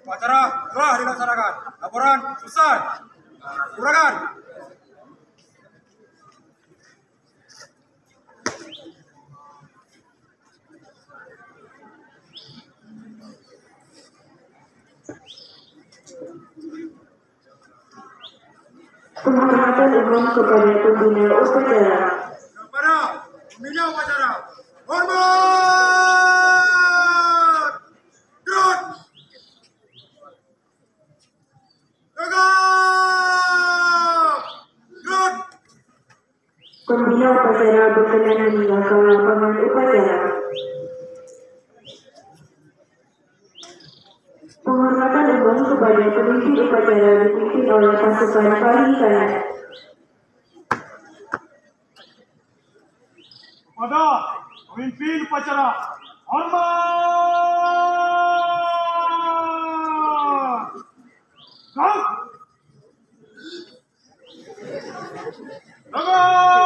Upacara telah dilaksanakan. Laporan selesai. Silakan. Penghormatan umum kepada pembina upacara. Kepada pembina upacara. Hormat. Gerak. Tegak. Gerak. Pembina upacara berkenan meninggalkan lapangan upacara. Penghormatan umum kepada pemimpin upacara dipimpin oleh pasukan paling kanan. Kepada pemimpin upacara. Hormat. Gerak. Tegak.